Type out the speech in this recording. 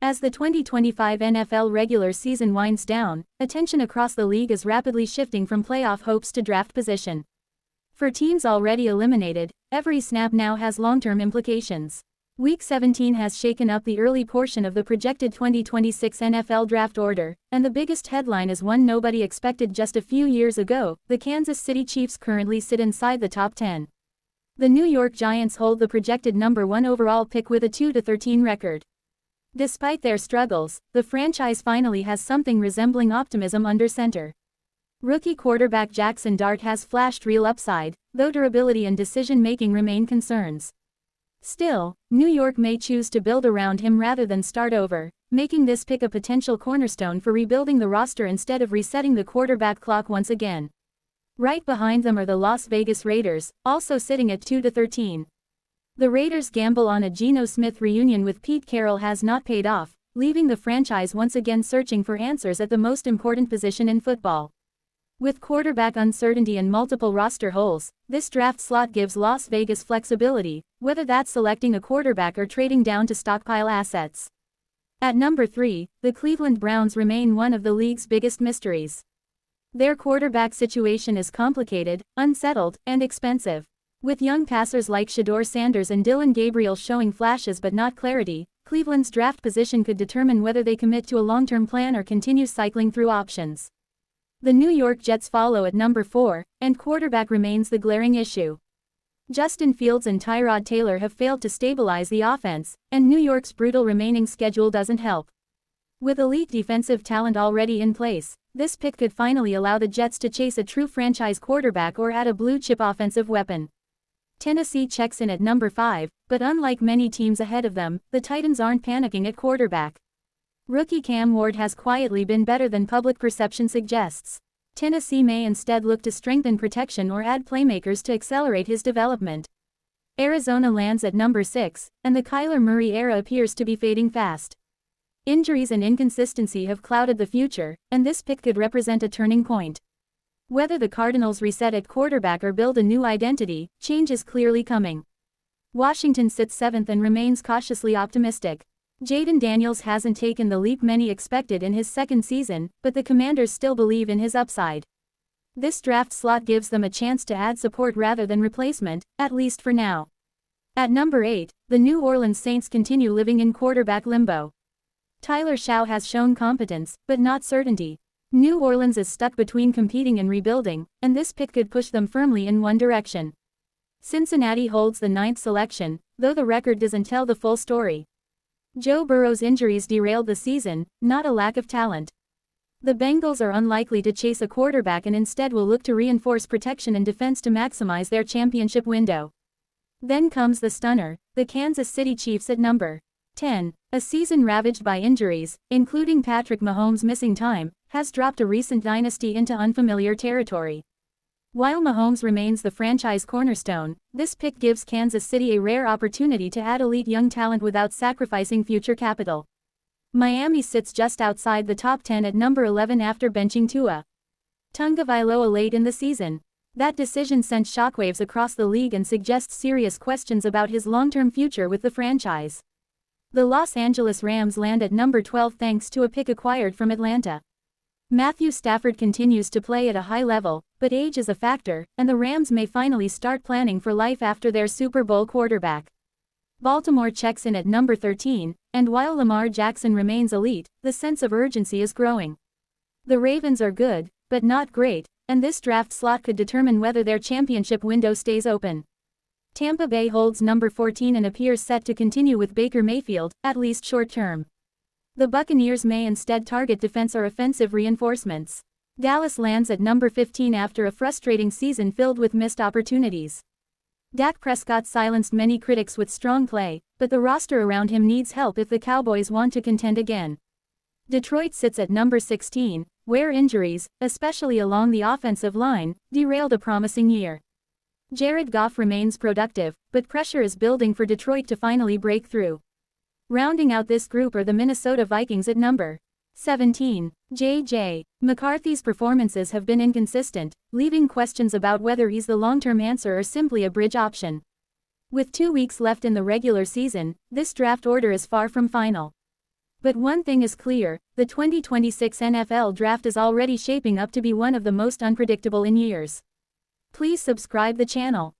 As the 2025 NFL regular season winds down, attention across the league is rapidly shifting from playoff hopes to draft position. For teams already eliminated, every snap now has long-term implications. Week 17 has shaken up the early portion of the projected 2026 NFL draft order, and the biggest headline is one nobody expected just a few years ago: the Kansas City Chiefs currently sit inside the top 10. The New York Giants hold the projected number 1 overall pick with a 2-13 record. Despite their struggles, the franchise finally has something resembling optimism under center. Rookie quarterback Jackson Dart has flashed real upside, though durability and decision-making remain concerns. Still, New York may choose to build around him rather than start over, making this pick a potential cornerstone for rebuilding the roster instead of resetting the quarterback clock once again. Right behind them are the Las Vegas Raiders, also sitting at 2-13. The Raiders' gamble on a Geno Smith reunion with Pete Carroll has not paid off, leaving the franchise once again searching for answers at the most important position in football. With quarterback uncertainty and multiple roster holes, this draft slot gives Las Vegas flexibility, whether that's selecting a quarterback or trading down to stockpile assets. At number 3, the Cleveland Browns remain one of the league's biggest mysteries. Their quarterback situation is complicated, unsettled, and expensive. With young passers like Shedeur Sanders and Dylan Gabriel showing flashes but not clarity, Cleveland's draft position could determine whether they commit to a long-term plan or continue cycling through options. The New York Jets follow at number 4, and quarterback remains the glaring issue. Justin Fields and Tyrod Taylor have failed to stabilize the offense, and New York's brutal remaining schedule doesn't help. With elite defensive talent already in place, this pick could finally allow the Jets to chase a true franchise quarterback or add a blue-chip offensive weapon. Tennessee checks in at number 5, but unlike many teams ahead of them, the Titans aren't panicking at quarterback. Rookie Cam Ward has quietly been better than public perception suggests. Tennessee may instead look to strengthen protection or add playmakers to accelerate his development. Arizona lands at number 6, and the Kyler Murray era appears to be fading fast. Injuries and inconsistency have clouded the future, and this pick could represent a turning point. Whether the Cardinals reset at quarterback or build a new identity, change is clearly coming. Washington sits 7th and remains cautiously optimistic. Jaden Daniels hasn't taken the leap many expected in his second season, but the Commanders still believe in his upside. This draft slot gives them a chance to add support rather than replacement, at least for now. At number 8, the New Orleans Saints continue living in quarterback limbo. Tyler Shaw has shown competence, but not certainty. New Orleans is stuck between competing and rebuilding, and this pick could push them firmly in one direction. Cincinnati holds the 9th selection, though the record doesn't tell the full story. Joe Burrow's injuries derailed the season, not a lack of talent. The Bengals are unlikely to chase a quarterback and instead will look to reinforce protection and defense to maximize their championship window. Then comes the stunner, the Kansas City Chiefs at number 10. A season ravaged by injuries, including Patrick Mahomes missing time, has dropped a recent dynasty into unfamiliar territory. While Mahomes remains the franchise cornerstone, this pick gives Kansas City a rare opportunity to add elite young talent without sacrificing future capital. Miami sits just outside the top 10 at number 11 after benching Tua Tagovailoa late in the season. That decision sent shockwaves across the league and suggests serious questions about his long-term future with the franchise. The Los Angeles Rams land at number 12 thanks to a pick acquired from Atlanta. Matthew Stafford continues to play at a high level, but age is a factor, and the Rams may finally start planning for life after their Super Bowl quarterback. Baltimore checks in at number 13, and while Lamar Jackson remains elite, the sense of urgency is growing. The Ravens are good, but not great, and this draft slot could determine whether their championship window stays open. Tampa Bay holds number 14 and appears set to continue with Baker Mayfield, at least short-term. The Buccaneers may instead target defense or offensive reinforcements. Dallas lands at number 15 after a frustrating season filled with missed opportunities. Dak Prescott silenced many critics with strong play, but the roster around him needs help if the Cowboys want to contend again. Detroit sits at number 16, where injuries, especially along the offensive line, derailed a promising year. Jared Goff remains productive, but pressure is building for Detroit to finally break through. Rounding out this group are the Minnesota Vikings at number 17. J.J. McCarthy's performances have been inconsistent, leaving questions about whether he's the long-term answer or simply a bridge option. With 2 weeks left in the regular season, this draft order is far from final. But one thing is clear, the 2026 NFL Draft is already shaping up to be one of the most unpredictable in years. Please subscribe the channel.